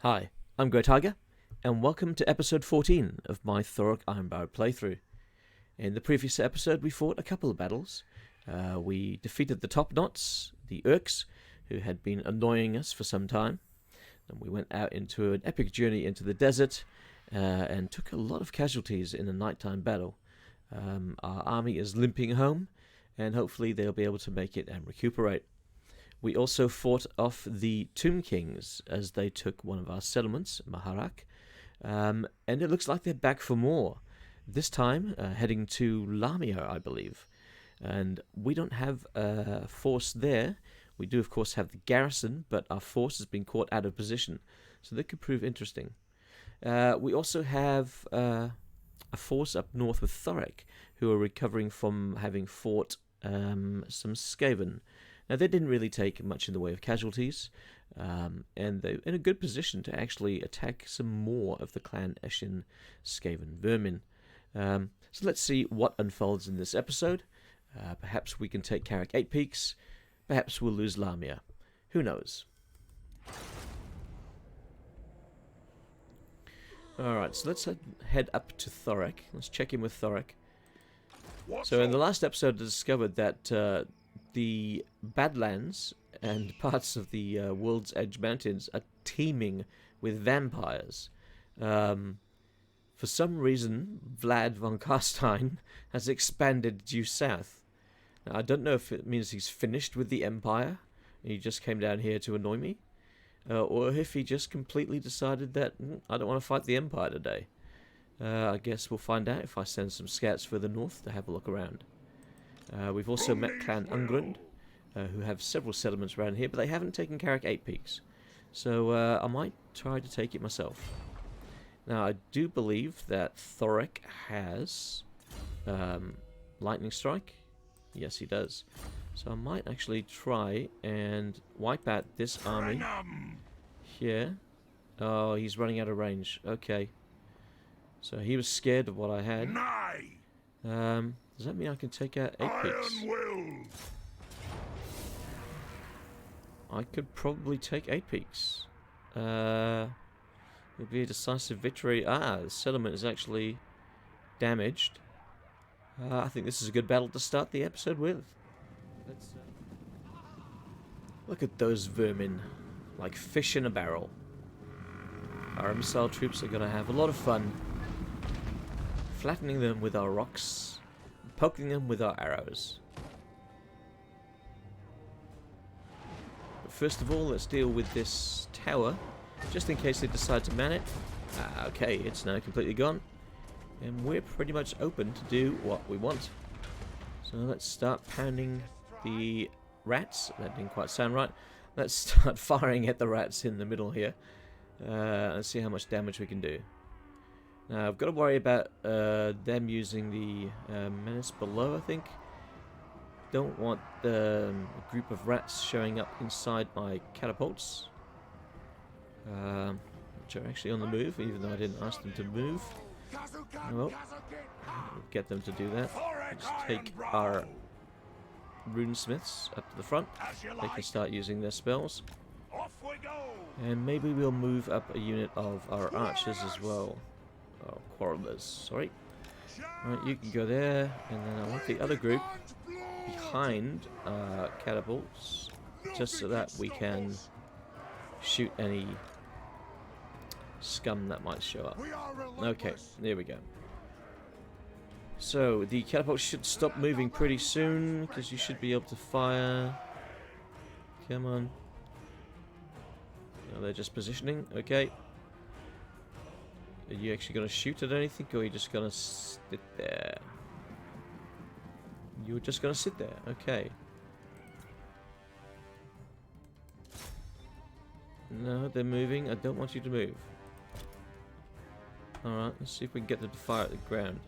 Hi, I'm Grey Tiger, and welcome to episode 14 of my Thorek Ironbrow playthrough. In the previous episode, we fought a couple of battles. We defeated the Top Knots, the Urks, who had been annoying us for some time. And we went out into an epic journey into the desert and took a lot of casualties in a nighttime battle. Our army is limping home, and hopefully they'll be able to make it and recuperate. We also fought off the Tomb Kings as they took one of our settlements, Maharak, and it looks like they're back for more. This time, heading to Lamia, I believe. And we don't have a force there. We do, of course, have the garrison, but our force has been caught out of position, so that could prove interesting. We also have a force up north with Thorek, who are recovering from having fought some Skaven. Now, they didn't really take much in the way of casualties, and they're in a good position to actually attack some more of the Clan Eshin Skaven vermin. So let's see what unfolds in this episode. Perhaps we can take Karak Eight Peaks. Perhaps we'll lose Lamia. Who knows? Alright, so let's head up to Thorek. Let's check in with Thorek. So in the last episode I discovered that the Badlands and parts of the World's Edge Mountains are teeming with vampires. For some reason, Vlad von Carstein has expanded due south. Now, I don't know if it means he's finished with the Empire, and he just came down here to annoy me, or if he just completely decided that, I don't want to fight the Empire today. I guess we'll find out if I send some scouts further north to have a look around. We've also met Clan Ungrund, who have several settlements around here, but they haven't taken Karak Eight Peaks. So I might try to take it myself. Now, I do believe that Thorek has Lightning Strike. Yes, he does. So I might actually try and wipe out this army here. Oh, he's running out of range. Okay. So he was scared of what I had. Does that mean I can take out Eight Peaks? I could probably take Eight Peaks. It would be a decisive victory. The settlement is actually damaged. I think this is a good battle to start the episode with. Let's look at those vermin, like fish in a barrel. Our missile troops are going to have a lot of fun flattening them with our rocks, poking them with our arrows. But first of all, let's deal with this tower, just in case they decide to man it. Okay, it's now completely gone, and we're pretty much open to do what we want. So let's start pounding the rats. That didn't quite sound right. Let's start firing at the rats in the middle here, and see how much damage we can do. Now, I've got to worry about them using the menace below, I think. Don't want the group of rats showing up inside my catapults, which are actually on the move, even though I didn't ask them to move. Well, we'll get them to do that. Let's take our runesmiths up to the front. They can start using their spells. And maybe we'll move up a unit of our archers as well. Oh, quarrelers, sorry. Alright, you can go there, and then I want the other group behind catapults, just so that we can shoot any scum that might show up. Okay, there we go. So, the catapults should stop moving pretty soon, because you should be able to fire. Come on. No, they're just positioning, okay. Are you actually going to shoot at anything, or are you just going to sit there? You're just going to sit there, okay. No, they're moving. I don't want you to move. Alright, let's see if we can get them to fire at the ground.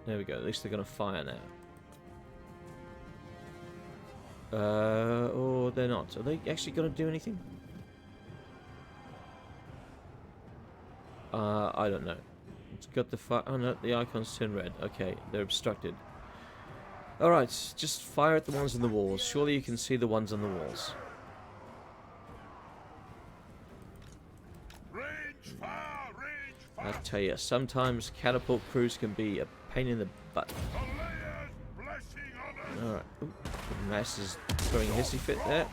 There we go, at least they're going to fire now. Or they're not. Are they actually going to do anything? I don't know. It's got the fire. Oh no, the icons turn red. Okay, they're obstructed. Alright, just fire at the ones on the walls. Surely you can see the ones on the walls. I tell you, sometimes catapult crews can be a pain in the butt. Alright. Mass is throwing a hissy fit there.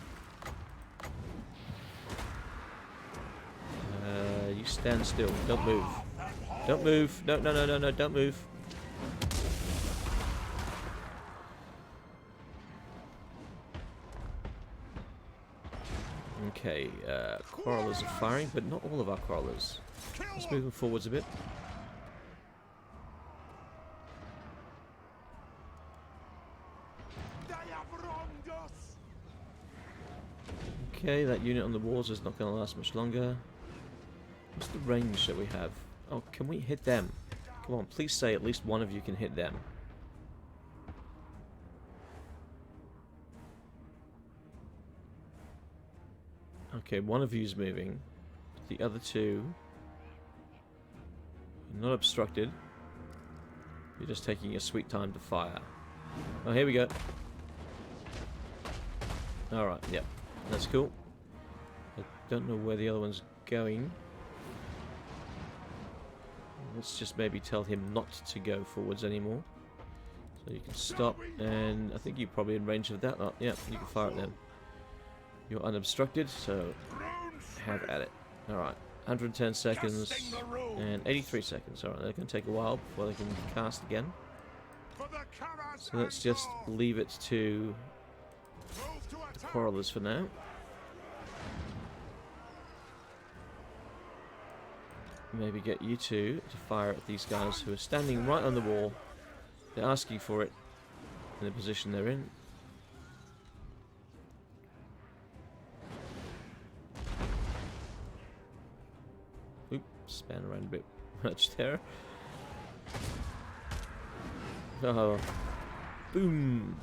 You stand still. Don't move. Don't move. No, no, no, no, no. Don't move. Okay, quarrelers are firing, but not all of our quarrelers. Let's move them forwards a bit. Okay, that unit on the walls is not going to last much longer. What's the range that we have? Oh, can we hit them? Come on, please say at least one of you can hit them. Okay, one of you is moving. The other two are not obstructed. You're just taking your sweet time to fire. Oh, here we go. Alright, yeah. That's cool. I don't know where the other one's going. Let's just maybe tell him not to go forwards anymore. So you can stop, and I think you're probably in range of that. Oh, yeah, you can fire at them. You're unobstructed, so have at it. Alright, 110 seconds and 83 seconds. Alright, they're going to take a while before they can cast again. So let's just leave it to the quarrelers for now. Maybe get you two to fire at these guys who are standing right on the wall. They're asking for it in the position they're in. Oop, span around a bit much there. Oh, boom!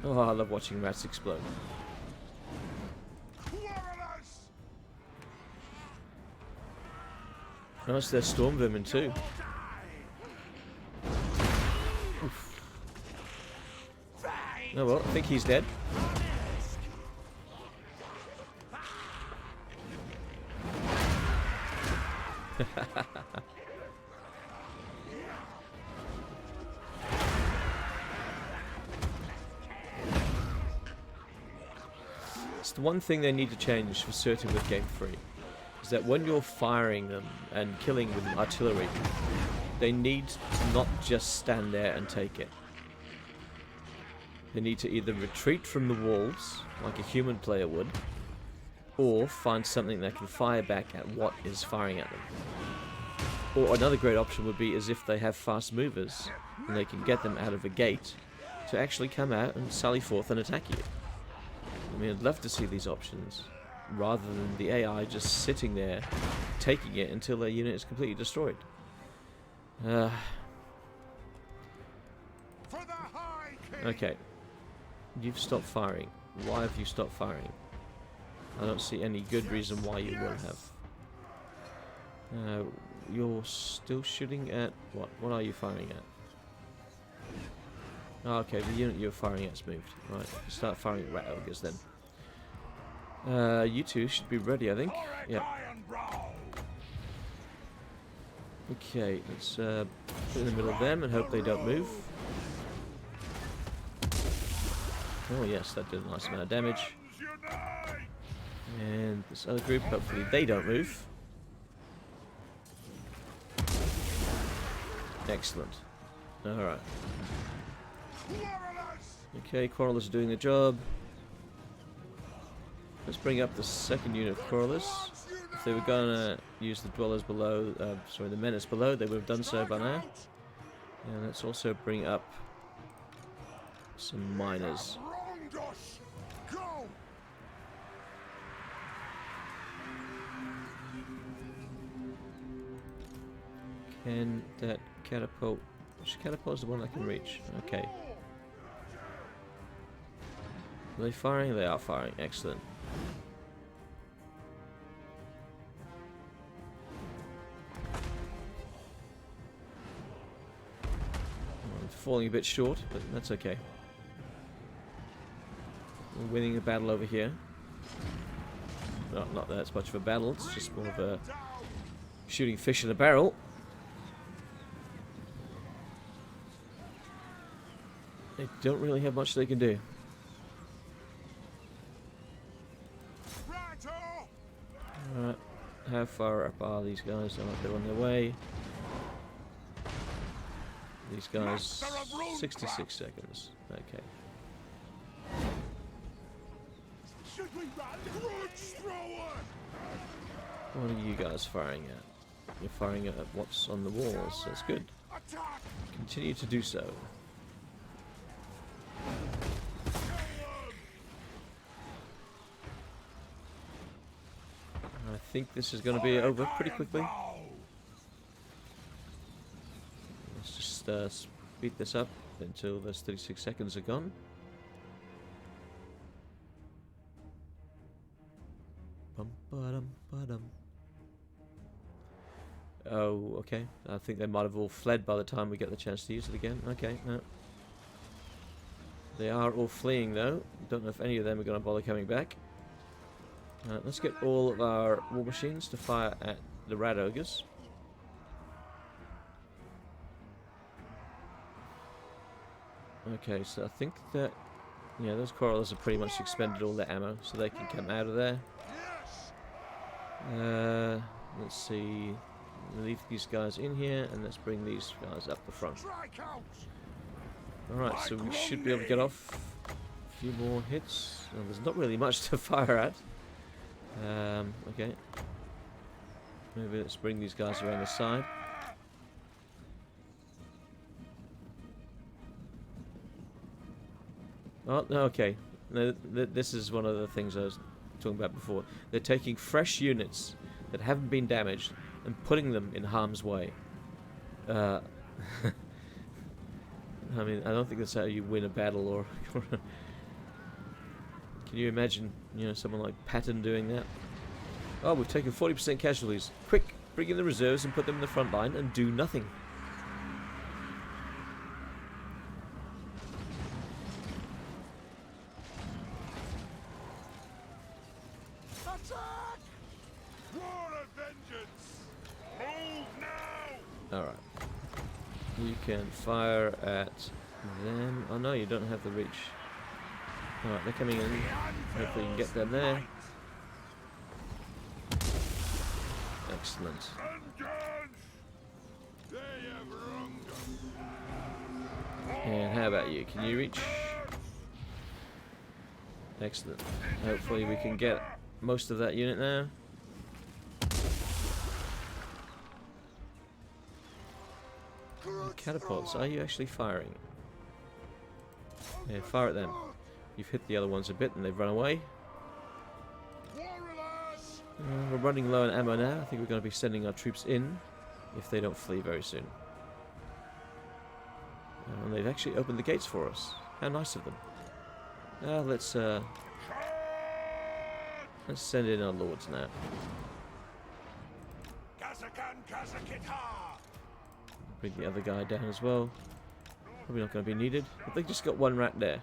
Oh, I love watching rats explode. Nice, they're storm vermin too. Oof. Oh well, I think he's dead. It's the one thing they need to change for certain with Game 3. Is that when you're firing them and killing with artillery, they need to not just stand there and take it. They need to either retreat from the walls, like a human player would, or find something that can fire back at what is firing at them. Or another great option would be as if they have fast movers, and they can get them out of a gate to actually come out and sally forth and attack you. I mean, I'd love to see these options, rather than the AI just sitting there, taking it until their unit is completely destroyed. Okay. You've stopped firing. Why have you stopped firing? I don't see any good reason why you would have. You're still shooting at... what? What are you firing at? Oh, okay, the unit you're firing at's moved. Right, start firing at rat ogres then. You two should be ready, I think. Yeah. Okay, let's put it in the middle of them and hope they don't move. Oh yes, that did a nice amount of damage. And this other group, hopefully they don't move. Excellent. Alright. Okay, quarrelers are doing the job. Let's bring up the second unit of quarrelers. If they were gonna use the dwellers below, sorry, the menace below, they would have done so by now. And let's also bring up some miners. Can that catapult... which catapult is the one I can reach? Okay. Are they firing? They are firing. Excellent. I'm falling a bit short, but that's okay. We're winning a battle over here. not that it's much of a battle. It's just more of a shooting fish in a barrel. They don't really have much they can do. Alright, how far up are these guys? They're on their way. These guys, 66 seconds. Okay. What are you guys firing at? You're firing at what's on the walls. That's good. Continue to do so. I think this is going to be over pretty quickly. Let's just speed this up until those 36 seconds are gone. Oh, okay. I think they might have all fled by the time we get the chance to use it again. Okay, no. They are all fleeing though. Don't know if any of them are going to bother coming back. Let's get all of our war machines to fire at the rat ogres. Okay, so I think that, yeah, those corals have pretty much expended all their ammo, so they can come out of there. Let's see. Leave these guys in here, and let's bring these guys up the front. Alright, so we should be able to get off a few more hits. Well, there's not really much to fire at. Okay. Maybe let's bring these guys around the side. Oh, okay. No, this is one of the things I was talking about before. They're taking fresh units that haven't been damaged and putting them in harm's way. I mean, I don't think that's how you win a battle, or can you imagine, you know, someone like Patton doing that? Oh, we've taken 40% casualties. Quick, bring in the reserves and put them in the front line and do nothing. Attack! War of vengeance! Move now! Alright. You can fire at them. Oh no, you don't have the reach. Alright, they're coming in. Hopefully you can get them there. Excellent. And how about you? Can you reach? Excellent. Hopefully we can get most of that unit now. Catapults, are you actually firing? Yeah, fire at them. You've hit the other ones a bit and they've run away. We're running low on ammo now. I think we're going to be sending our troops in if they don't flee very soon. And they've actually opened the gates for us. How nice of them. Let's send in our lords now. Bring the other guy down as well. Probably not going to be needed. But they just got one rat there.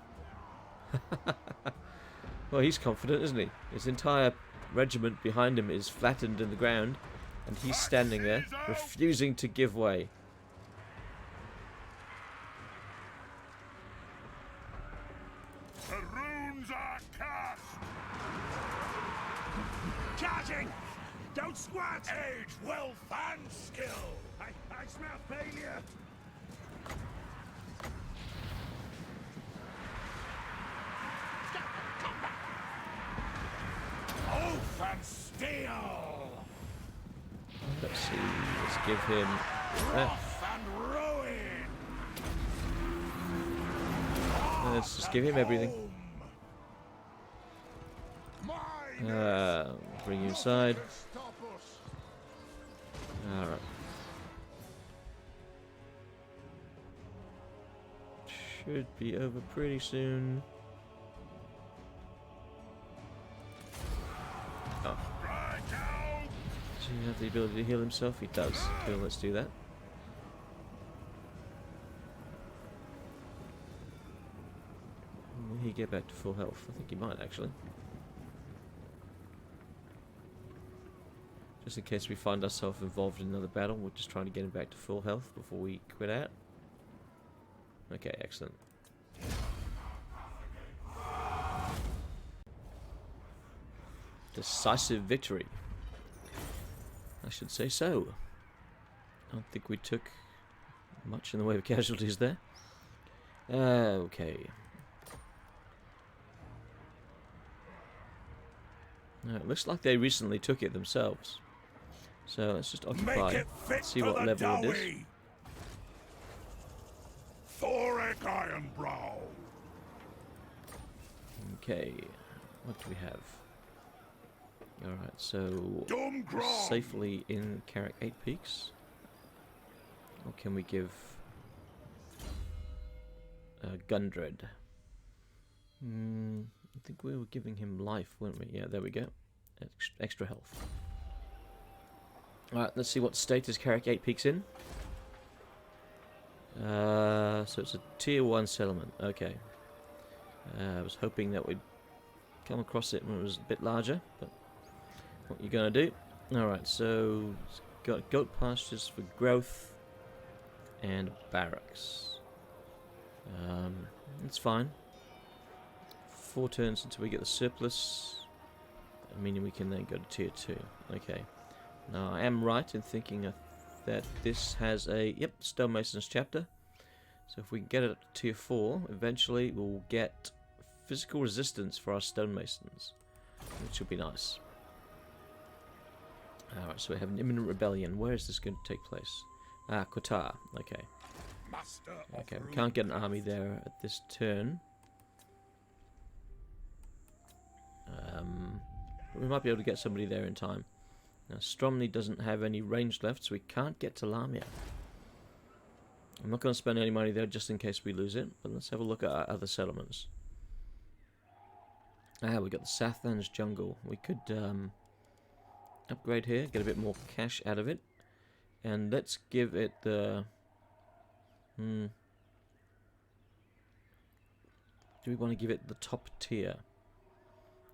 Well, he's confident, isn't he? His entire regiment behind him is flattened in the ground, and he's standing there, refusing to give way. The runes are cast! Charging! Don't squat! Age, wealth, and skill! I smell failure! Oath and steel! Let's see, let's give him that. Wrath and ruin! Let's just give him everything. Bring you inside. Alright. Should be over pretty soon. Oh. Does he have the ability to heal himself? He does. Cool, let's do that. Will he get back to full health? I think he might actually. Just in case we find ourselves involved in another battle, we're just trying to get him back to full health before we quit out. Okay, excellent. Decisive victory. I should say so. I don't think we took much in the way of casualties there. Okay. No, it looks like they recently took it themselves. So let's just occupy, see what level it is. Thorek Ironbrow. Okay, what do we have? Alright, so we're safely in Karak Eight Peaks. What can we give Gundred? I think we were giving him life, weren't we? Yeah, there we go. Extra health. Alright, let's see what status Karak Eight Peaks in. So it's a tier 1 settlement. Okay. I was hoping that we'd come across it when it was a bit larger, but what you gonna do? Alright, so it's got goat pastures for growth and barracks. It's fine. 4 turns until we get the surplus, meaning we can then go to tier 2. Okay. Now I am right in thinking that this has a stonemasons chapter. So if we can get it up to tier 4, eventually we'll get physical resistance for our stonemasons, which will be nice. Alright, so we have an imminent rebellion. Where is this going to take place? Ah, Qatar. Okay. Okay, we can't get an army there at this turn. But we might be able to get somebody there in time. Now, Stromney doesn't have any range left, so we can't get to Lamia. I'm not going to spend any money there just in case we lose it, but let's have a look at our other settlements. Ah, we got the Sathans Jungle. We could upgrade here, get a bit more cash out of it. And let's give it the... Do we want to give it the top tier?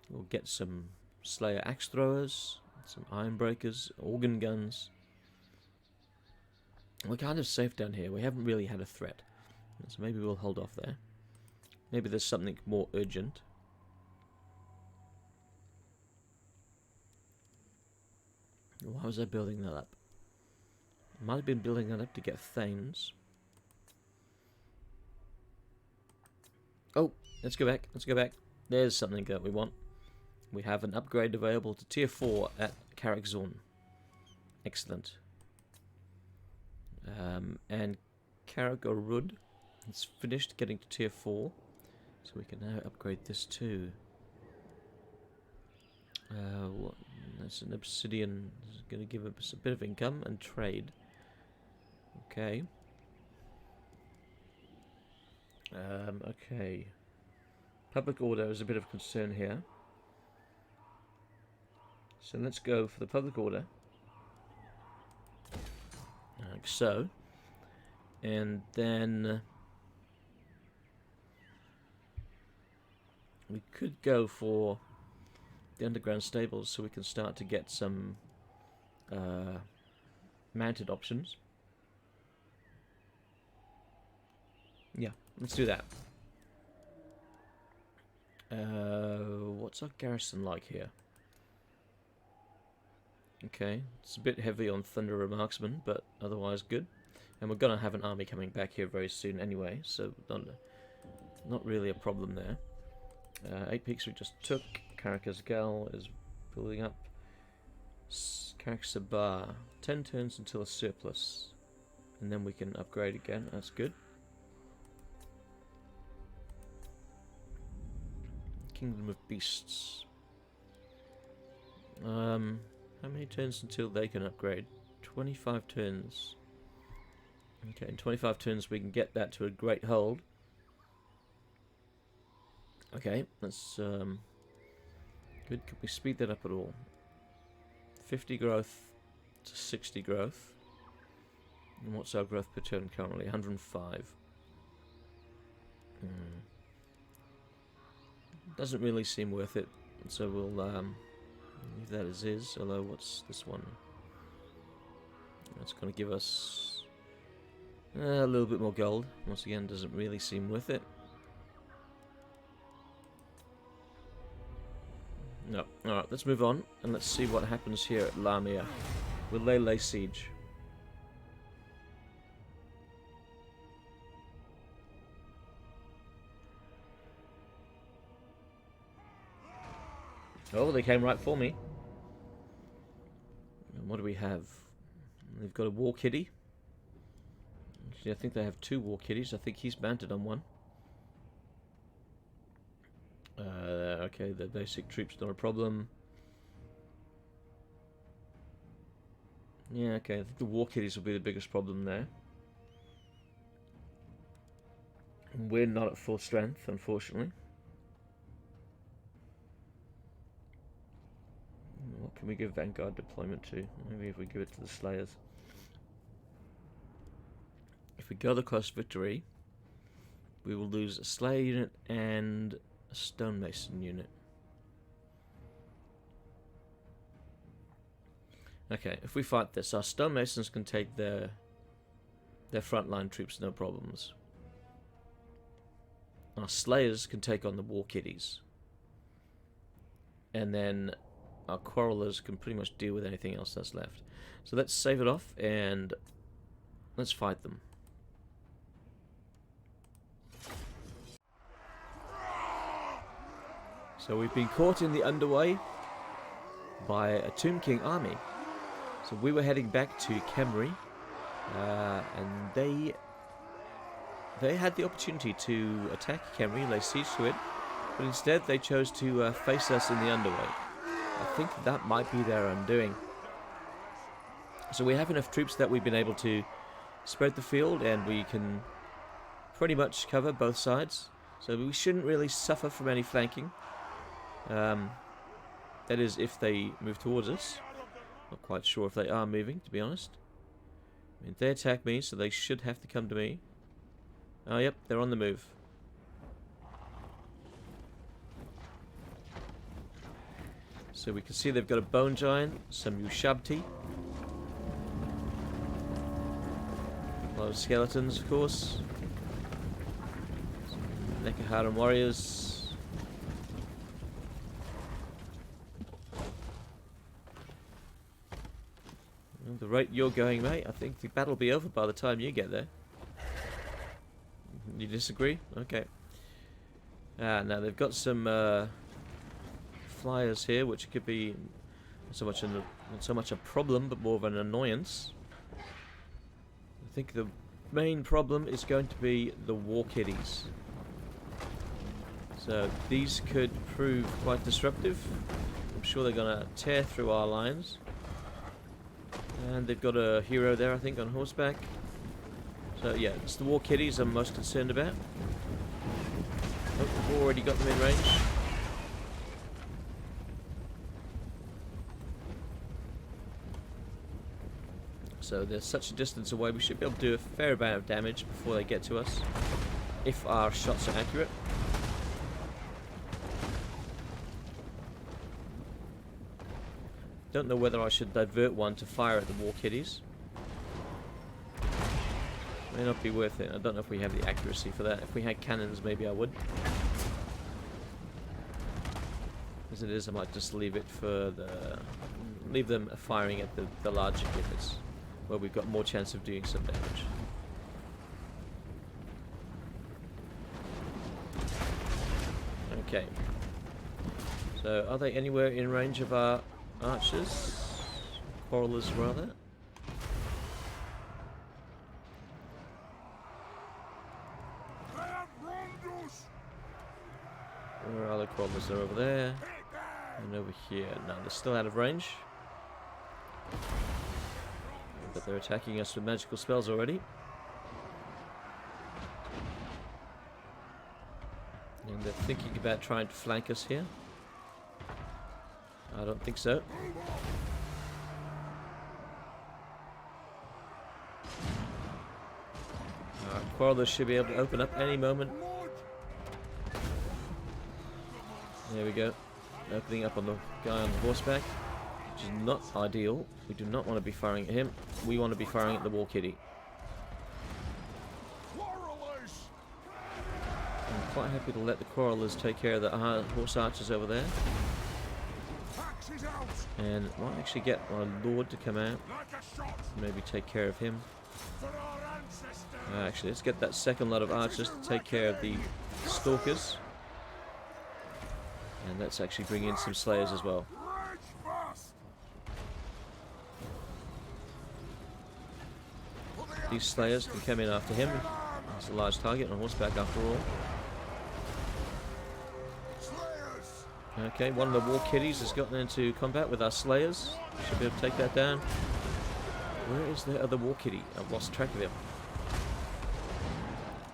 We'll get some Slayer Axe Throwers, some Iron Breakers, Organ Guns. We're kind of safe down here. We haven't really had a threat. So maybe we'll hold off there. Maybe there's something more urgent. Why was I building that up? I might have been building that up to get Thanes. Oh, let's go back. Let's go back. There's something that we want. We have an upgrade available to tier 4 at Karak Zone. Excellent. And Karak Orud is finished getting to tier 4. So we can now upgrade this too. That's an obsidian. This is going to give us a bit of income and trade. Okay. Okay. Public order is a bit of concern here. So let's go for the public order. Like so. And then we could go for the underground stables so we can start to get some mounted options. Yeah, let's do that. What's our garrison like here? Okay, it's a bit heavy on Thunderer Marksman, but otherwise good. And we're going to have an army coming back here very soon anyway, so not really a problem there. 8 Peaks we just took. Karak Azgal is building up. Karak Sabah, 10 turns until a surplus. And then we can upgrade again, that's good. Kingdom of Beasts. How many turns until they can upgrade? 25 turns. Okay, in 25 turns we can get that to a great hold. Okay, that's good. Can we speed that up at all? 50 growth to 60 growth. And what's our growth per turn currently? 105. Doesn't really seem worth it, so we'll Leave that as is, although what's this one? That's going to give us a little bit more gold. Once again, doesn't really seem worth it. No. Alright, let's move on and let's see what happens here at Lamia. Will they lay siege? Oh, they came right for me. And what do we have? They've got a war kitty. Actually, I think they have 2 war kitties. I think he's mounted on one. Okay, the basic troops not a problem. Yeah, okay, I think the war kitties will be the biggest problem there. We're not at full strength, unfortunately. What can we give Vanguard deployment to? Maybe if we give it to the Slayers. If we go the cost victory, we will lose a Slayer unit and a Stonemason unit. Okay, if we fight this, our Stonemasons can take their frontline troops, no problems. Our Slayers can take on the War Kitties. And then our Quarrelers can pretty much deal with anything else that's left. So let's save it off and let's fight them. So we've been caught in the underway by a Tomb King army. So we were heading back to Khemri, and they had the opportunity to attack Khemri, lay siege to it, but instead they chose to face us in the underway. I think that might be their undoing. So we have enough troops that we've been able to spread the field, and we can pretty much cover both sides. So we shouldn't really suffer from any flanking. That is, if they move towards us. Not quite sure if they are moving, to be honest. I mean, they attack me, so they should have to come to me. Oh, yep, they're on the move. So we can see they've got a Bone Giant, some Ushabti. A lot of skeletons, of course. Nekaharan warriors. At the rate you're going, mate, I think the battle will be over by the time you get there. You disagree? Okay. Now they've got some flyers here, which could be not so much a problem, but more of an annoyance. I think the main problem is going to be the War Kitties. So these could prove quite disruptive. I'm sure they're going to tear through our lines. And they've got a hero there, I think, on horseback. So yeah, it's the War Kitties I'm most concerned about. Oh, we've already got them in range. So they're such a distance away, we should be able to do a fair amount of damage before they get to us, if our shots are accurate. Don't know whether I should divert one to fire at the War Kitties. May not be worth it. I don't know if we have the accuracy for that. If we had cannons, maybe I would. As it is, I might just leave it for leave them firing at the larger units, where we've got more chance of doing some damage. Okay. So, are they anywhere in range of our archers? Quarrelers, rather. Where are the Quarrelers? They're over there. And over here. No, they're still out of range. But they're attacking us with magical spells already. And they're thinking about trying to flank us here. I don't think so. Alright, Quarrelers should be able to open up any moment. There we go. opening up on the guy on horseback, which is not ideal. We do not want to be firing at him. We want to be firing at the war kitty. I'm quite happy to let the quarrelers take care of the horse archers over there. And might actually get my lord to come out. Maybe take care of him. Actually, let's get that second lot of archers to take care of the stalkers. And let's actually bring in some slayers as well. These slayers can come in after him. It's a large target on horseback after all. Okay, one of the war kitties has gotten into combat with our slayers. Should be able to take that down. Where is the other war kitty? I've lost track of him.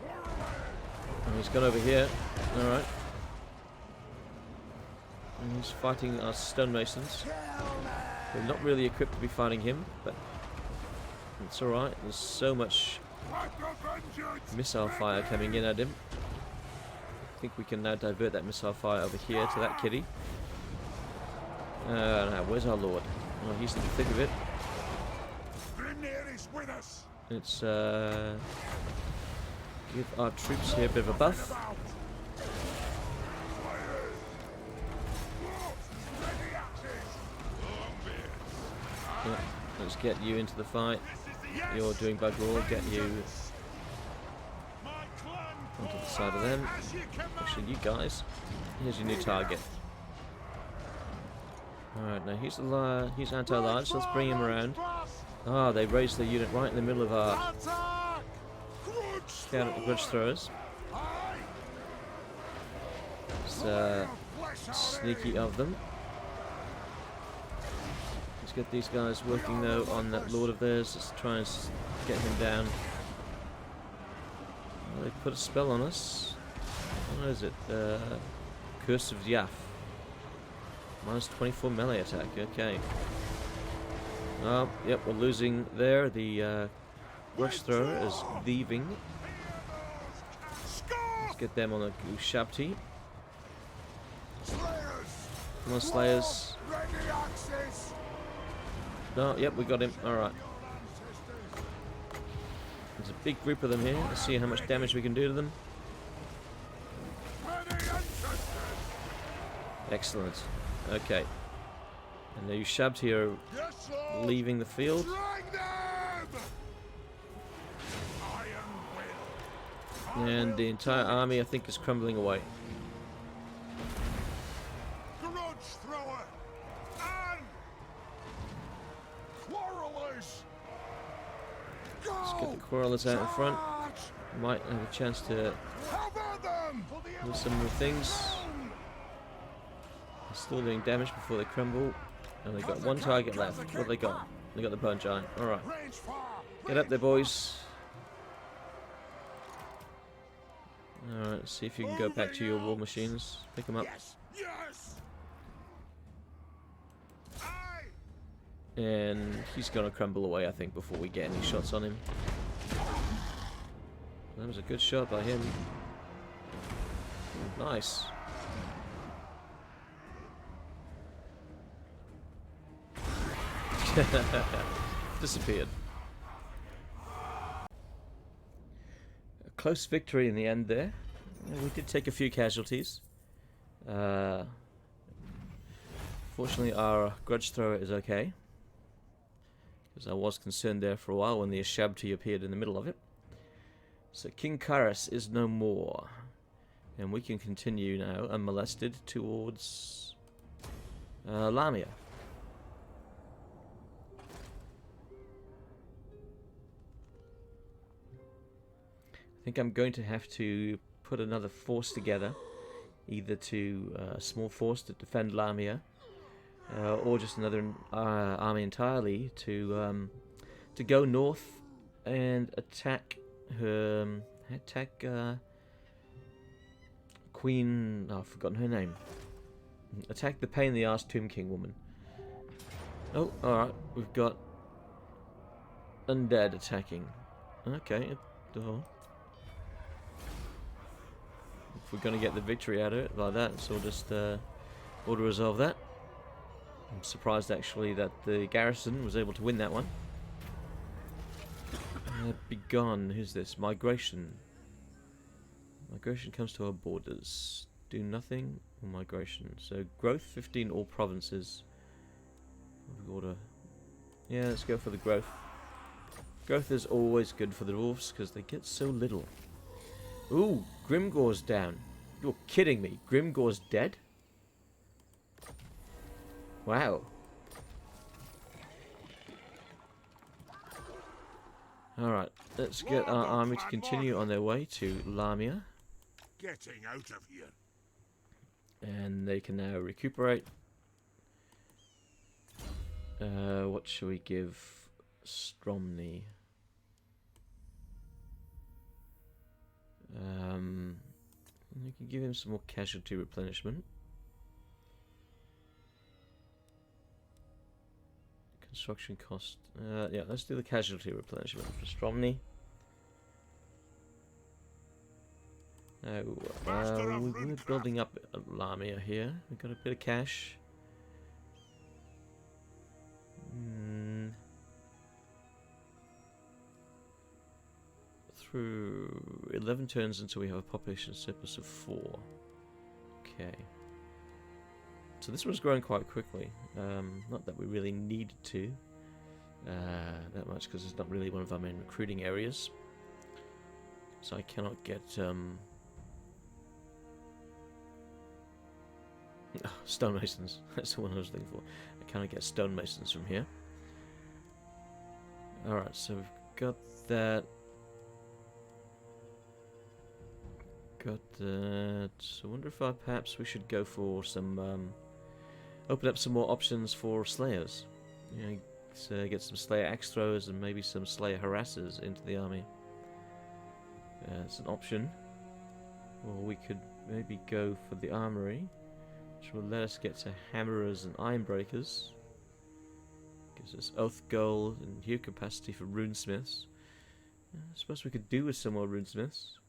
Oh, he's gone over here. Alright. And he's fighting our stonemasons. We're not really equipped to be fighting him, but it's alright. There's so much missile fire coming in at him. I think we can now divert that missile fire over here to that kitty. Now, where's our lord? Oh, he's in the thick of it. Let's give our troops here a bit of a buff. Yeah, let's get you into the fight. You're doing bugger all. Get you onto the side of them. Actually, you guys. Here's your new target. Alright, now he's anti-large, so let's bring him around. Ah, they raised the unit right in the middle of our grudge throwers. It's sneaky of them. Let's get these guys working though on that lord of theirs. Let's try and get him down. Well, they put a spell on us. What is it? Curse of Yaf. Minus 24 melee attack. Okay. Oh, yep, we're losing there. The rush thrower is leaving. Let's get them on a Ushabti. Come on, slayers. No, yep, we got him. Alright. There's a big group of them here. Let's see how much damage we can do to them. Excellent. Okay. And the Ushabti are leaving the field. And the entire army, I think, is crumbling away. Let's get the quarrelers out in front. Might have a chance to do some more things. They're still doing damage before they crumble. And they've got one target left. What have they got? They got the bone giant. Alright. Get up there, boys. Alright, see if you can go back to your war machines. Pick them up. And he's gonna crumble away, I think, before we get any shots on him. That was a good shot by him. Nice. Disappeared. A close victory in the end there. We did take a few casualties. Fortunately, our grudge thrower is okay. Because I was concerned there for a while when the Ushabti appeared in the middle of it. So King Karas is no more. And we can continue now, unmolested, towards Lamia. I think I'm going to have to put another force together, either to a small force to defend Lamia, or just another army entirely to go north and attack Queen. Oh, I've forgotten her name. Attack the pain in the arse Tomb King woman. Oh, all right. We've got undead attacking. Okay. If we're going to get the victory out of it like that, so we'll just auto-resolve that. I'm surprised actually that the garrison was able to win that one. Begone. Who's this? Migration. Migration comes to our borders. Do nothing or migration. So growth 15 all provinces. Order. Yeah, let's go for the growth. Growth is always good for the dwarves because they get so little. Ooh, Grimgore's down. You're kidding me. Grimgore's dead? Wow. Alright, let's get our army to continue on their way to Lamia. Getting out of here. And they can now recuperate. What shall we give Stromny? You can give him some more casualty replenishment. Construction cost. Yeah, let's do the casualty replenishment for Stromny. We're building up Lamia here. We've got a bit of cash. Through 11 turns until we have a population surplus of 4. Okay. So this one's growing quite quickly. Not that we really needed to that much, because it's not really one of our main recruiting areas. So I cannot get stonemasons. That's the one I was looking for. I cannot get stonemasons from here. Alright, so we've got that. Got that. I wonder if perhaps we should go for some open up some more options for slayers. You know, so get some slayer axe throwers and maybe some slayer harassers into the army. It's an option. Or we could maybe go for the armory, which will let us get to hammerers and ironbreakers. Gives us oath gold and here capacity for runesmiths. I suppose we could do with some more runesmiths.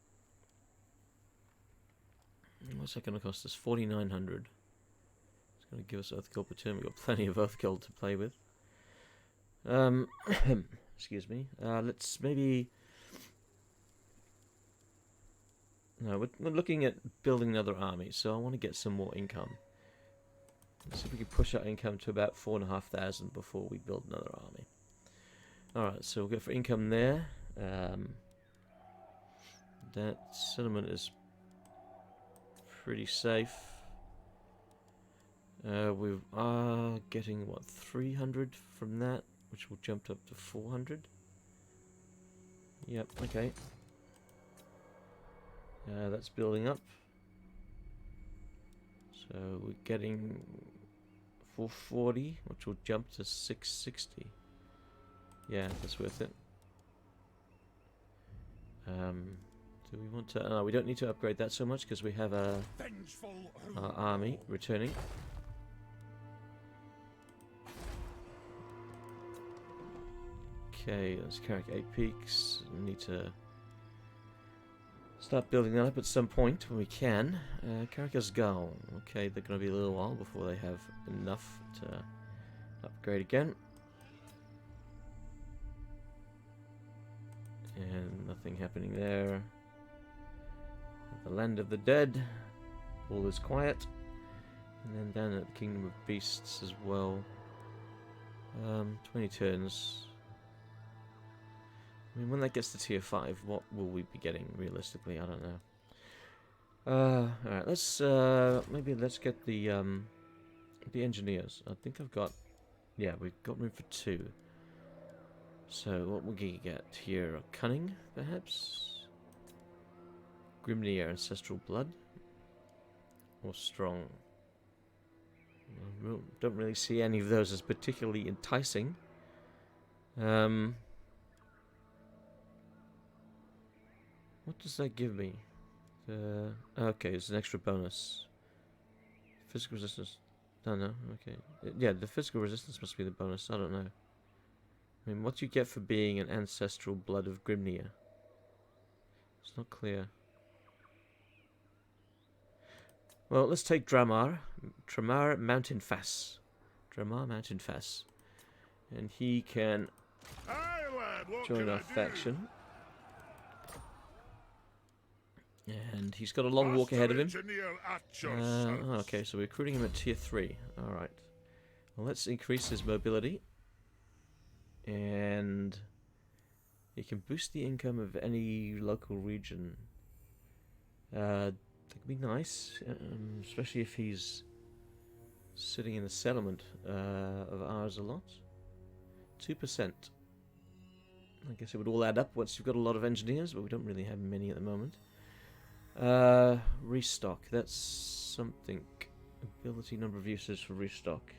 What's that going to cost us? 4,900. It's going to give us oath gold per turn. We've got plenty of oath gold to play with. Excuse me. Let's maybe... No, we're looking at building another army, so I want to get some more income. Let's see if we can push our income to about 4,500 before we build another army. Alright, so we'll go for income there. That settlement is pretty safe. We are getting, what, 300 from that, which will jump up to 400. Yep, okay. That's building up. So we're getting 440, which will jump to 660. Yeah, that's worth it. Do we want to... No, we don't need to upgrade that so much because we have our army returning. Okay, that's Karak Eight Peaks. We need to start building that up at some point when we can. Karak's Gal. Okay, they're going to be a little while before they have enough to upgrade again. And nothing happening there. The Land of the Dead. All is quiet. And then down at the Kingdom of Beasts as well. 20 turns. I mean, when that gets to tier 5, what will we be getting realistically? I don't know. Alright, let's maybe let's get the engineers. I think I've got, yeah, we've got room for 2. So what will we get here? Cunning, perhaps? Grimnir, Ancestral Blood? Or Strong? I don't really see any of those as particularly enticing. What does that give me? Okay, it's an extra bonus. Physical resistance. No, okay. Yeah, the physical resistance must be the bonus. I don't know. I mean, what do you get for being an Ancestral Blood of Grimnir? It's not clear. Well, let's take Dramar Mountain Fass. Dramar Mountain Fass. And he can Aye, lad, what join can our I do? faction. And he's got a long walk ahead of him. Engineer at your service. Okay, so we're recruiting him at tier 3. Alright. Well, let's increase his mobility. And he can boost the income of any local region. That could be nice, especially if he's sitting in the settlement of ours a lot. 2%. I guess it would all add up once you've got a lot of engineers, but we don't really have many at the moment. Restock. That's something. Ability, number of uses for restock.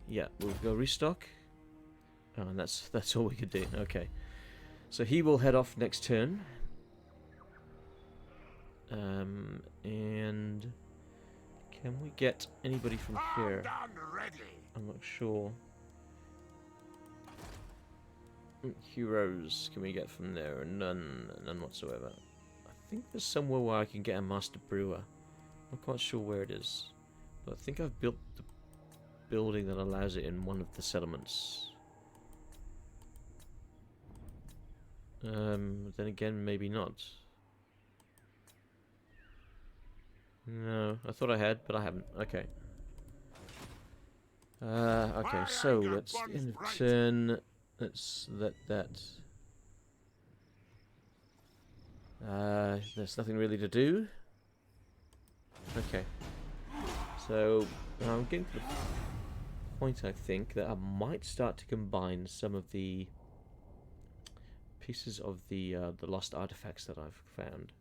Yeah, we'll go restock. Oh, and that's all we could do. Okay. So he will head off next turn. And can we get anybody from here? I'm not sure. Heroes can we get from there? None whatsoever. I think there's somewhere where I can get a master brewer. I'm not quite sure where it is, but I think I've built the building that allows it in one of the settlements. Then again, maybe not. No, I thought I had, but I haven't. Okay. Okay, so let's end of turn. Let's let that. There's nothing really to do. Okay. So I'm getting to the point, I think, that I might start to combine some of the pieces of the lost artifacts that I've found.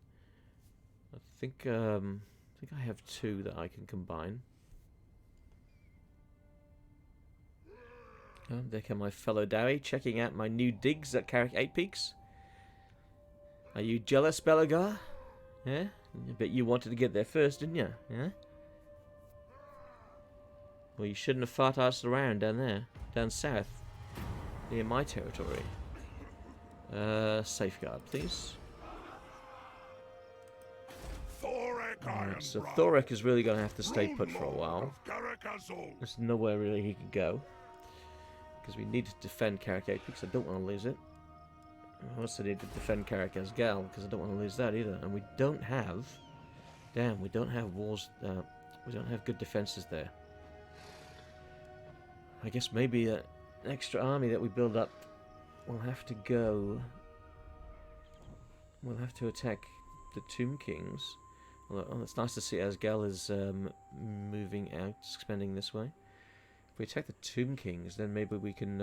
I think I have 2 that I can combine. Oh, there come my fellow Dowie, checking out my new digs at Karak 8 Peaks. Are you jealous, Belagar? Yeah? I bet you wanted to get there first, didn't you? Yeah? Well, you shouldn't have fart-arsed around down there. Down south. Near my territory. Safeguard, please. Thorek Alright, so Ironbrow, Thorek is really going to have to stay put for a Rune while. Lord of Karak. There's nowhere really he can go. Because we need to defend Karak Eight Peaks. I don't want to lose it. I also need to defend Karak Gal because I don't want to lose that either. And we don't have... Damn, we don't have walls... we don't have good defenses there. I guess maybe an extra army that we build up will have to go... We'll have to attack the Tomb Kings. Well, it's nice to see Asgal is moving out, expanding this way. If we attack the Tomb Kings, then maybe we can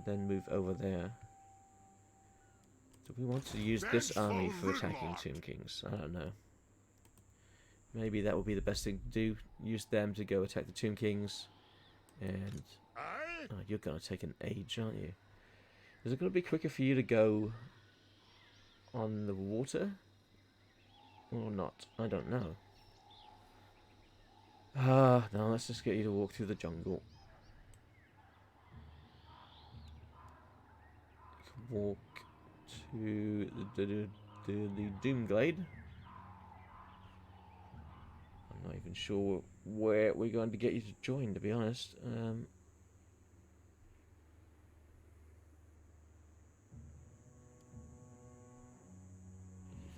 then move over there. Do we want to use this army for attacking Tomb Kings? I don't know. Maybe that would be the best thing to do. Use them to go attack the Tomb Kings. And... Oh, you're going to take an age, aren't you? Is it going to be quicker for you to go on the water? Or not? I don't know. No, let's just get you to walk through the jungle. You can walk to the Doomglade. I'm not even sure where we're going to get you to join, to be honest.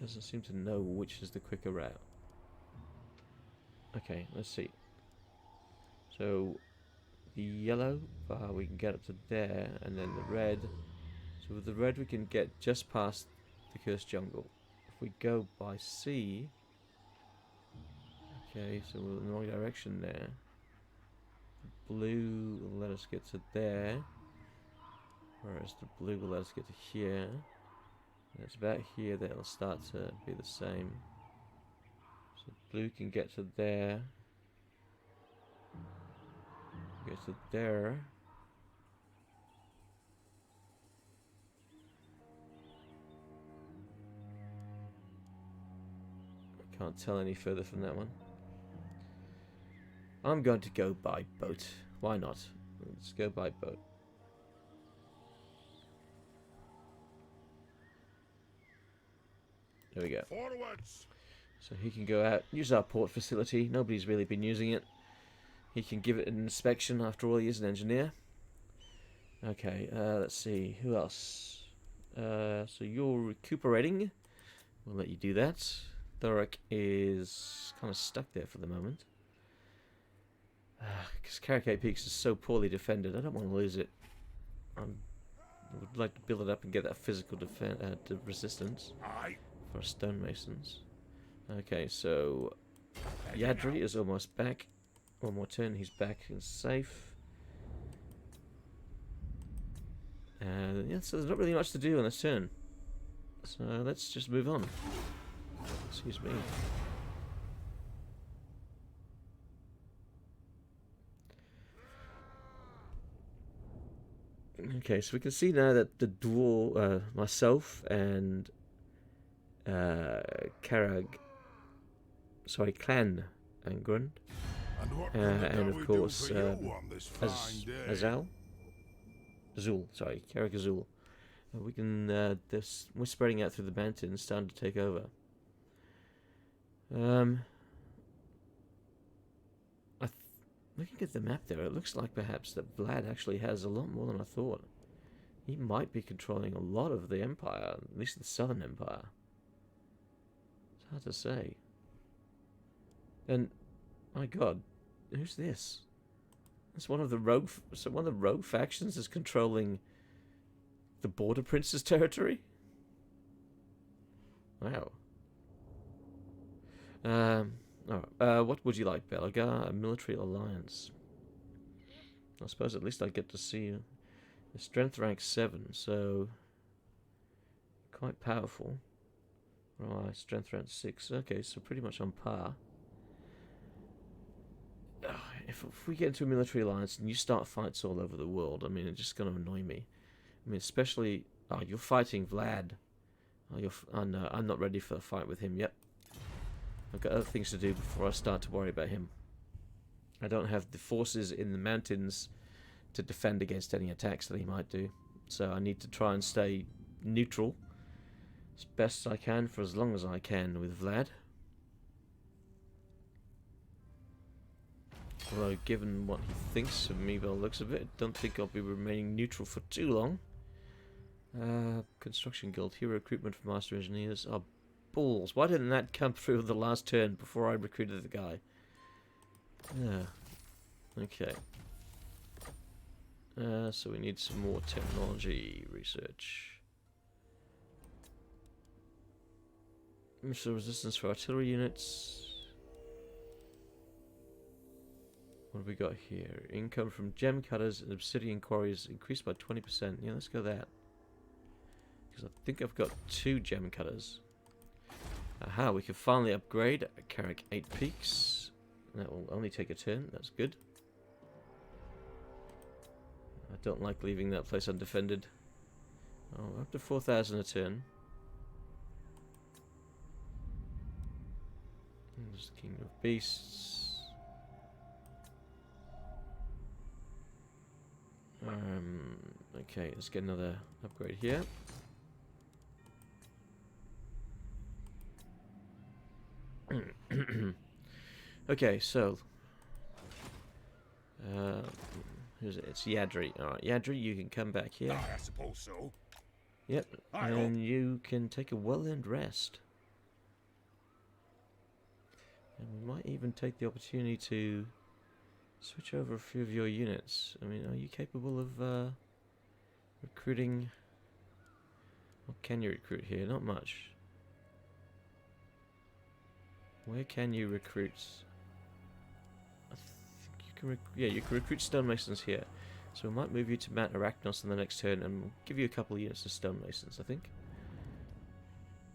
Doesn't seem to know which is the quicker route. Okay, let's see. So the yellow, we can get up to there, and then the red. So with the red, we can get just past the cursed jungle. If we go by sea, okay, so we're in the wrong direction there. The blue will let us get to there, whereas the blue will let us get to here. It's about here that it'll start to be the same. So blue can get to there. Get to there. I can't tell any further from that one. I'm going to go by boat. Why not? Let's go by boat. There we go. Forwards. So he can go out, use our port facility. Nobody's really been using it. He can give it an inspection. After all, he is an engineer. Okay, let's see. Who else? So you're recuperating. We'll let you do that. Thorek is kind of stuck there for the moment. Because Karak Eight Peaks is so poorly defended, I don't want to lose it. I would like to build it up and get that physical resistance for stonemasons. Okay, so Yadri is almost back. One more turn, he's back and safe. Yeah, so there's not really much to do on this turn. So let's just move on. Excuse me. Okay, so we can see now that the duel, myself and Clan Angron, and of course Karak Azul. We can, we're spreading out through the mountains, starting to take over. Looking at the map there, it looks like perhaps that Vlad actually has a lot more than I thought. He might be controlling a lot of the Empire, at least the Southern Empire. It's hard to say. And, my God, who's this? It's one of the rogue factions is controlling the Border Prince's territory? Wow. What would you like, Belagar? A military alliance. I suppose at least I get to see you. The strength rank 7, so quite powerful. Right, strength rank 6. Okay, so pretty much on par. If we get into a military alliance and you start fights all over the world, I mean, it's just going to annoy me. I mean, especially... Oh, you're fighting Vlad. Oh, no, I'm not ready for a fight with him yet. I've got other things to do before I start to worry about him. I don't have the forces in the mountains to defend against any attacks that he might do. So I need to try and stay neutral as best I can for as long as I can with Vlad. Although, given what he thinks of me by the looks of it, I don't think I'll be remaining neutral for too long. Construction Guild, hero recruitment for Master Engineers. Oh, balls. Why didn't that come through the last turn before I recruited the guy? Yeah. Okay. So we need some more technology research. Missile resistance for artillery units. What have we got here? Income from gem cutters and obsidian quarries increased by 20%. Yeah, let's go that. Because I think I've got 2 gem cutters. Aha, we can finally upgrade Karak Eight Peaks. That will only take a turn, that's good. I don't like leaving that place undefended. Oh, up to 4,000 a turn. There's the King of Beasts. Okay, let's get another upgrade here. Okay, so who's it? It's Yadri. Alright, Yadri, you can come back here. I suppose so. Yep, and you can take a well-earned rest. And we might even take the opportunity to switch over a few of your units. I mean, are you capable of recruiting? What can you recruit here? Not much. Where can you recruit? I think you can. Yeah, you can recruit stonemasons here. So we might move you to Mount Arachnos in the next turn, and we'll give you a couple of units of stonemasons, I think.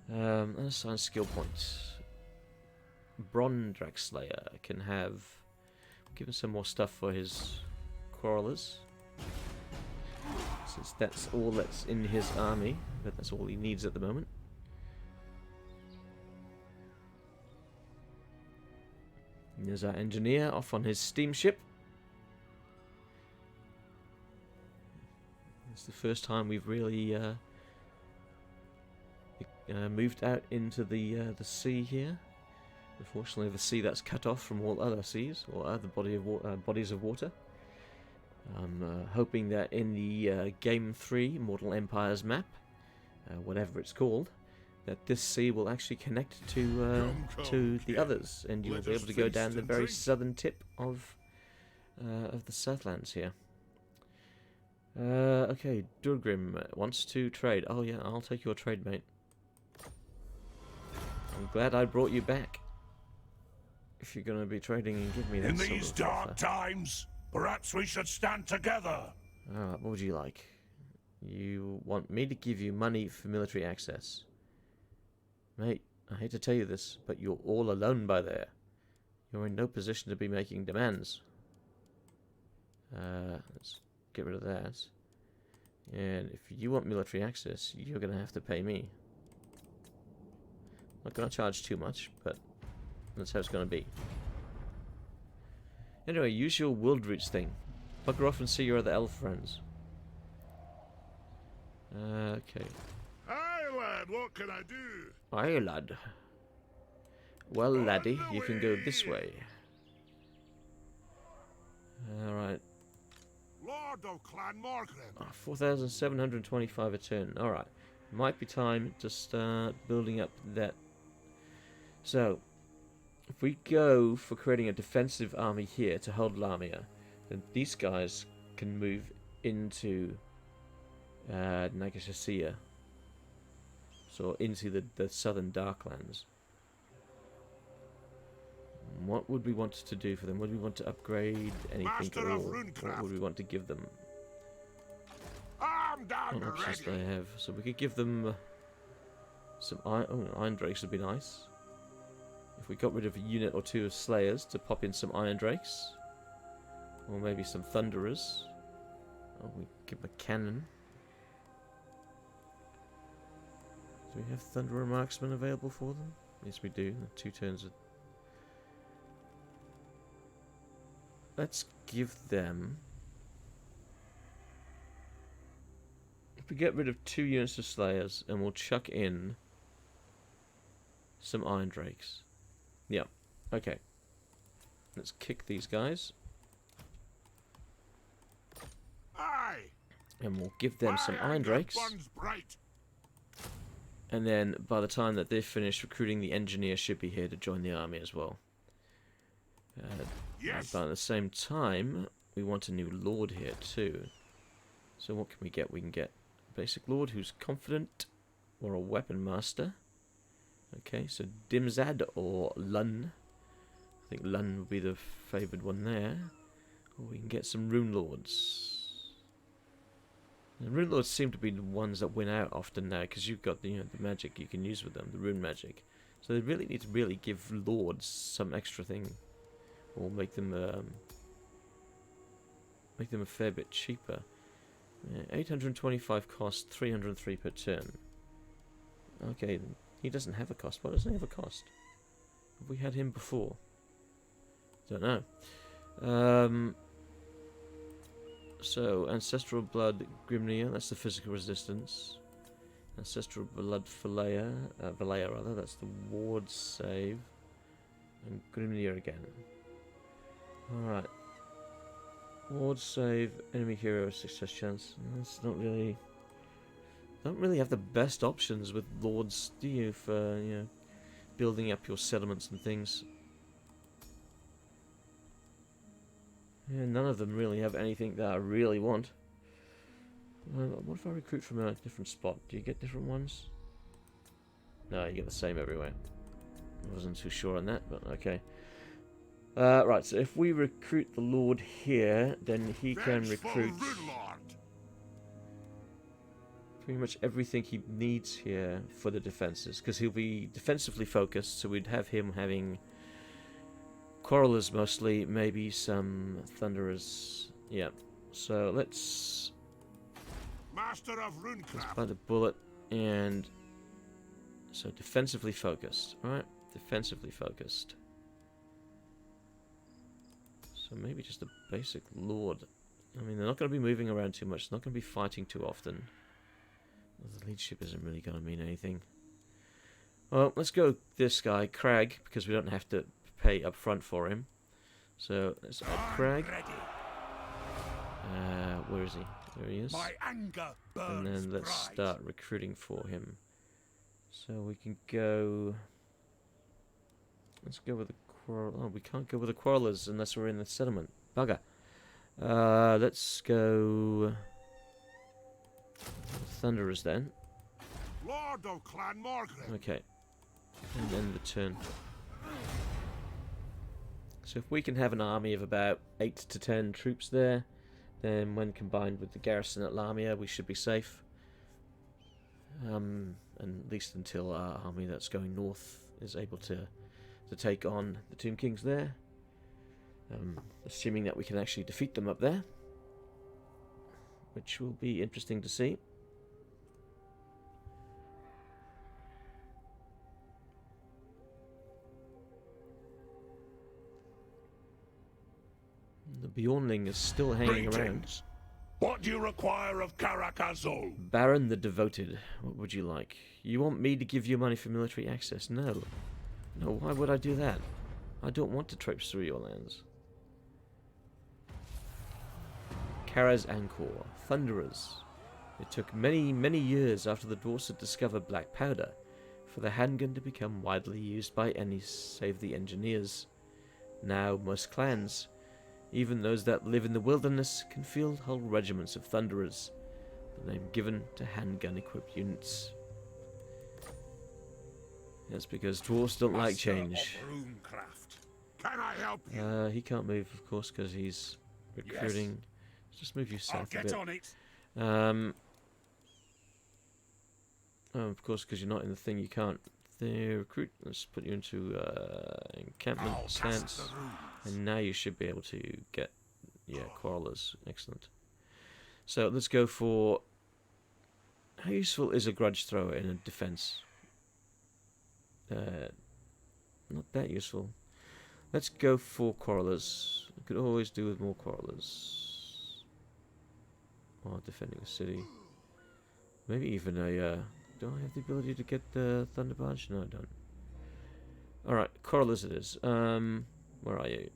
And assign skill points. Brondrax Slayer can have. Give him some more stuff for his quarrelers. Since that's all that's in his army, but that's all he needs at the moment. And there's our engineer off on his steamship. It's the first time we've really moved out into the sea here. Unfortunately, the sea that's cut off from all other seas or other bodies of water. I'm hoping that in the Game 3 Mortal Empires map, whatever it's called, that this sea will actually connect to the others, and you'll be able to go down the very southern tip of the Southlands here. Okay, Durgrim wants to trade. Oh yeah, I'll take your trade, mate. I'm glad I brought you back. If you're going to be trading and give me that sort of offer. In these dark times, perhaps we should stand together. Alright, what would you like? You want me to give you money for military access? Mate, I hate to tell you this, but you're all alone by there. You're in no position to be making demands. Let's get rid of that. And if you want military access, you're going to have to pay me. Not going to charge too much, but that's how it's going to be. Anyway, use your world reach thing. Bugger off and see your other elf friends. Okay. Hi, lad, what can I do? Aye, lad. Well, laddie, you can go this way. Alright. Lord of Clan Morgan. 4,725 a turn. Alright. Might be time to start building up that. So, if we go for creating a defensive army here to hold Lamia, then these guys can move into Nagashasia. So into the southern Darklands. What would we want to do for them? Would we want to upgrade anything at all? What would we want to give them? What options do they have? So we could give them some Iron Drakes would be nice. If we got rid of a unit or two of Slayers to pop in some Iron Drakes. Or maybe some Thunderers. Oh, we give them a cannon. Do we have Thunderer Marksmen available for them? Yes, we do. 2 turns of... Let's give them... If we get rid of 2 units of Slayers, and we'll chuck in some Iron Drakes. Yeah, okay. Let's kick these guys. Aye. And we'll give them some Iron Drakes. And then, by the time that they've finished recruiting, the engineer should be here to join the army as well. Yes. But at the same time, we want a new lord here too. So what can we get? We can get a basic lord who's confident, or a weapon master. Okay, so Dimzad or Lun. I think Lun would be the favoured one there. Or we can get some rune lords. And rune lords seem to be the ones that win out often now, because you've got the magic you can use with them, the rune magic. So they really need to give lords some extra thing, or make them a fair bit cheaper. Yeah, 825 cost, 303 per turn. Okay, he doesn't have a cost. Why doesn't he have a cost? Have we had him before? Don't know. So, Ancestral Blood Grimnir, that's the physical resistance. Ancestral Blood Valea, rather, that's the ward save. And Grimnir again. Alright. Ward save, enemy hero, success chance. That's not really... Don't really have the best options with lords, do you, for, building up your settlements and things. Yeah, none of them really have anything that I really want. What if I recruit from a different spot? Do you get different ones? No, you get the same everywhere. I wasn't too sure on that, but okay. Right, so if we recruit the Lord here, then he can recruit pretty much everything he needs here for the defenses, because he'll be defensively focused, so we'd have him having Quarrelers mostly, maybe some Thunderers. Yeah, so let's buy the bullet, and so defensively focused, alright? Defensively focused. So maybe just a basic Lord. I mean, they're not going to be moving around too much, they're not going to be fighting too often. The leadership isn't really going to mean anything. Well, let's go this guy, Crag, because we don't have to pay up front for him. So let's add Crag. Where is he? There he is. My anger And burns then let's bright. start recruiting for him. So we can go. Let's go with the quarrel. Oh, we can't go with the quarrelers unless we're in the settlement. Bugger. Let's go. Thunderers then. Lord of Clan Margaret. Okay. And then the turn. So if we can have an army of about 8 to 10 troops there, then when combined with the garrison at Lamia, we should be safe. And at least until our army that's going north is able to take on the Tomb Kings there. Assuming that we can actually defeat them up there, which will be interesting to see. The Bjornling is still hanging around. Greetings. What do you require of Karak Azul? Baron the Devoted, what would you like? You want me to give you money for military access? No. No, why would I do that? I don't want to traipse through your lands. Karaz Angkor, Thunderers. It took many, many years after the dwarves had discovered black powder for the handgun to become widely used by any save the engineers. Now most clans, even those that live in the wilderness, can field whole regiments of Thunderers, the name given to handgun-equipped units. That's because dwarves don't like change. Master of Runecraft. Can I help you? He can't move, of course, because he's recruiting. Just move you I'll south a get bit. on it. Of course, because you're not in the thing, you can't recruit. Let's put you into encampment I'll cast stance. the runes. And now you should be able to get, quarrelers. Excellent. So let's go for... How useful is a grudge thrower in a defense? Not that useful. Let's go for quarrelers. I could always do with more quarrelers. Or defending a city. Maybe even a... do I have the ability to get the Thunder Barge? No, I don't. Alright, quarrelers it is. Where are you?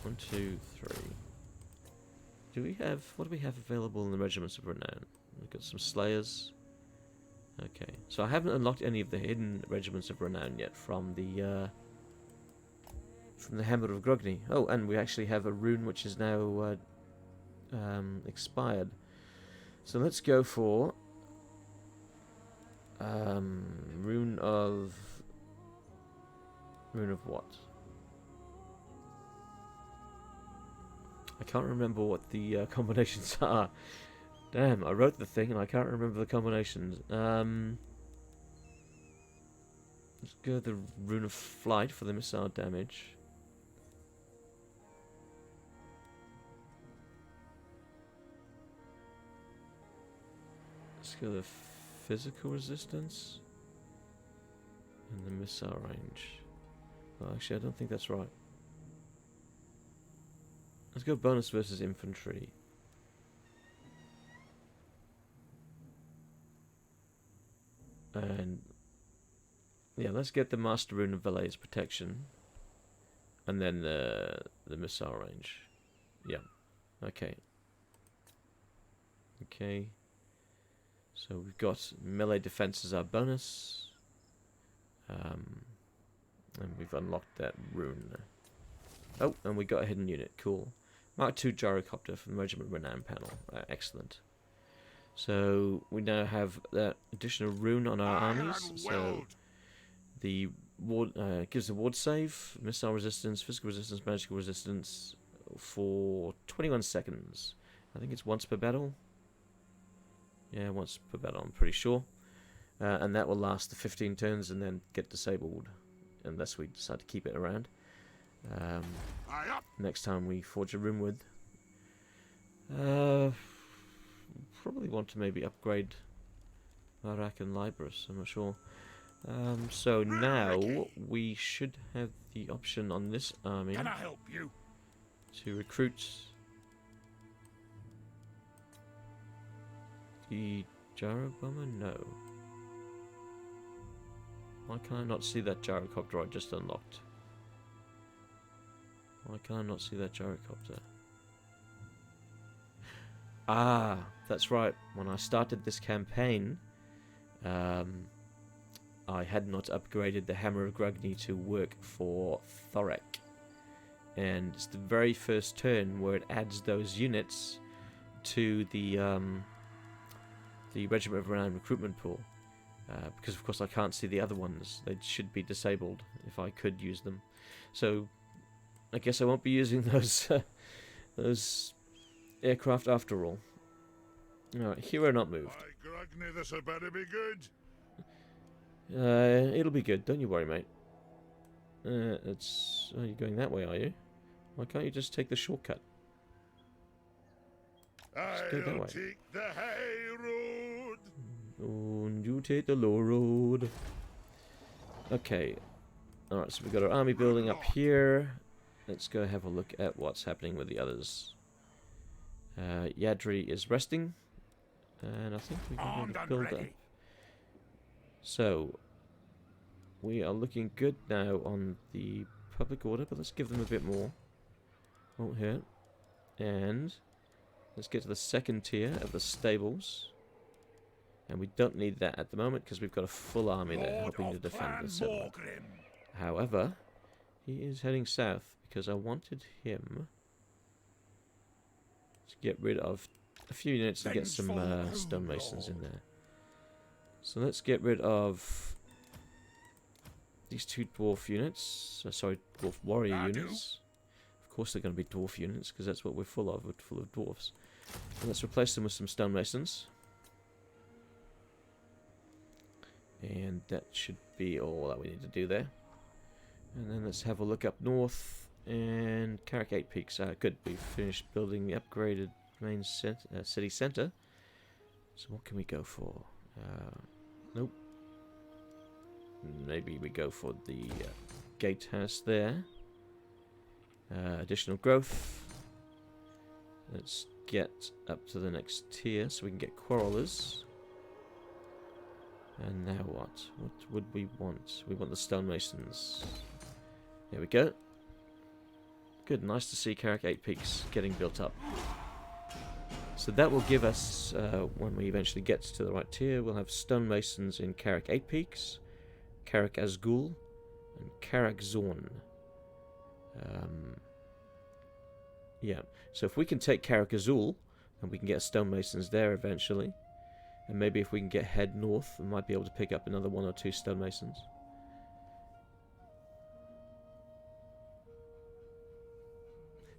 1, 2, 3. Do we have... What do we have available in the Regiments of Renown? We've got some Slayers. Okay. So I haven't unlocked any of the hidden Regiments of Renown yet from the Hammer of Grogny. Oh, and we actually have a rune which is now expired. So let's go for rune of what? I can't remember what the combinations are. Damn, I wrote the thing and I can't remember the combinations. Let's go the rune of flight for the missile damage. Let's go the physical resistance and the missile range. Well, actually, I don't think that's right. Let's go bonus versus infantry. And yeah, let's get the Master Rune of Valet's protection, and then the missile range. Yeah, okay. Okay. So we've got melee defense as our bonus, and we've unlocked that rune. Oh, and we got a hidden unit. Cool. Mark II gyrocopter from the Regiment Renown panel. Excellent. So we now have that additional rune on our armies. So the ward gives a ward save, missile resistance, physical resistance, magical resistance for 21 seconds. I think it's once per battle. Yeah, once per battle, I'm pretty sure. And that will last the 15 turns and then get disabled unless we decide to keep it around. Next time we forge a rune with. Probably want to maybe upgrade Marak and Libris, I'm not sure. So now we should have the option on this army. Can I help you? To recruit the Gyro Bomber? No. Why can I not see that gyrocopter I just unlocked? Why can I not see that gyrocopter? Ah, that's right. When I started this campaign, I had not upgraded the Hammer of Grugni to work for Thorek. And it's the very first turn where it adds those units to the Regiment of Renown recruitment pool. Because of course I can't see the other ones. They should be disabled if I could use them. So I guess I won't be using those aircraft after all. Alright, hero not moved. By Grugni, this had better be good. It'll be good, don't you worry, mate. Oh, you're going that way, are you? Why can't you just take the shortcut? Just go that way. I'll take the high road. And you take the low road. Okay. Alright, so we've got our army building up here. Let's go have a look at what's happening with the others. Yadri is resting. And I think we can build up. So, we are looking good now on the public order, but let's give them a bit more. Won't hurt. And let's get to the second tier of the stables. And we don't need that at the moment because we've got a full army there helping to defend the settlement. However, he is heading south because I wanted him to get rid of a few units and get some stonemasons in there. So let's get rid of these two dwarf units. Sorry, dwarf warrior units. Of course they're going to be dwarf units because that's what we're full of. We're full of dwarfs. And let's replace them with some stonemasons. And that should be all that we need to do there. And then let's have a look up north. And Karak Eight Peaks. Good, we've finished building the upgraded main city centre. So what can we go for? Nope. Maybe we go for the gatehouse there. Additional growth. Let's get up to the next tier so we can get quarrelers. And now what? What would we want? We want the stonemasons. There we go. Good, nice to see Karak Eight Peaks getting built up. So that will give us, when we eventually get to the right tier, we'll have stonemasons in Karak Eight Peaks, Karak Azgul, and Karak Zorn. Yeah, so if we can take Karak Azul, and we can get stonemasons there eventually, and maybe if we can get head north, we might be able to pick up another 1 or 2 stonemasons.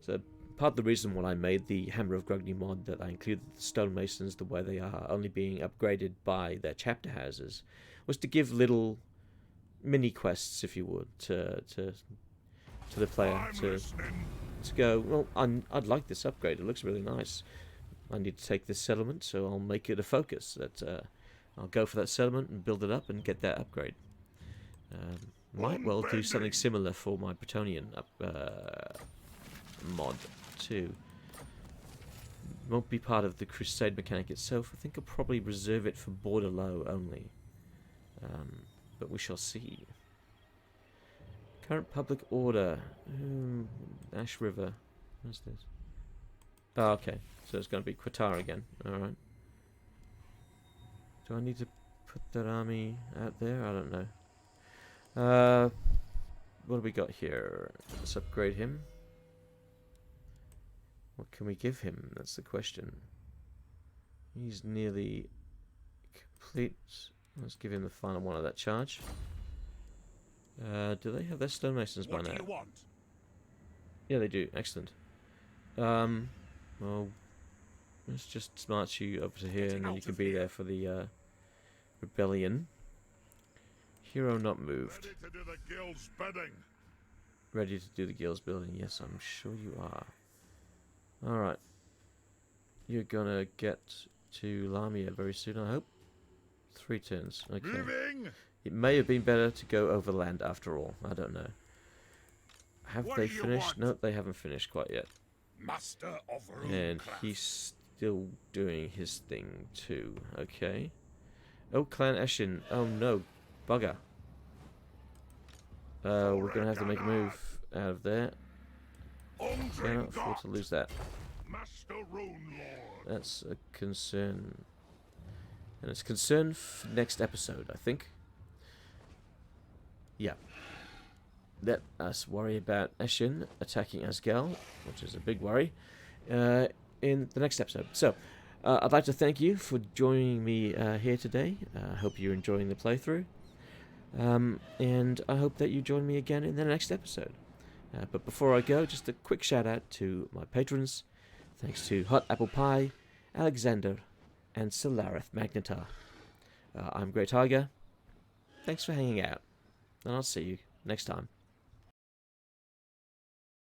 So part of the reason why I made the Hammer of Grugni mod that I included the stonemasons the way they are, only being upgraded by their chapter houses, was to give little mini quests, if you would, to the player to go, well, I'd like this upgrade. It looks really nice. I need to take this settlement, so I'll make it a focus. That I'll go for that settlement and build it up and get that upgrade. Might well do something similar for my Bretonian mod too. Won't be part of the crusade mechanic itself. I think I'll probably reserve it for border low only. But we shall see. Current public order. Ash River. What's this? Oh, okay. So it's going to be Qatar again. Alright. Do I need to put that army out there? I don't know. What do we got here? Let's upgrade him. What can we give him? That's the question. He's nearly complete. Let's give him the final one of that charge. Do they have their stonemasons by now? What do you want? Yeah, they do. Excellent. Well, let's just smart you over to here, and then you can be there for the rebellion. Hero not moved. Ready to do the guild's bidding. Ready to do the guild's building. Yes, I'm sure you are. Alright. You're gonna get to Lamia very soon, I hope. 3 turns. Okay. Moving. It may have been better to go overland after all. I don't know. Have What they do you finished? want? No, they haven't finished quite yet. Master of And Runecraft. he's still doing his thing too. Okay. Oh, Clan Eshin. Oh no. Bugger. we're going to have to make a move out of there. Cannot afford to lose that. Master Rune Lord. That's a concern. And it's a concern for next episode, I think. Yeah. Let us worry about Eshin attacking Asgal, which is a big worry, in the next episode. So, I'd like to thank you for joining me here today. I hope you're enjoying the playthrough. And I hope that you join me again in the next episode. But before I go, just a quick shout out to my patrons. Thanks to Hot Apple Pie, Alexander, and Solarith Magnetar. I'm Great Tiger. Thanks for hanging out, and I'll see you next time.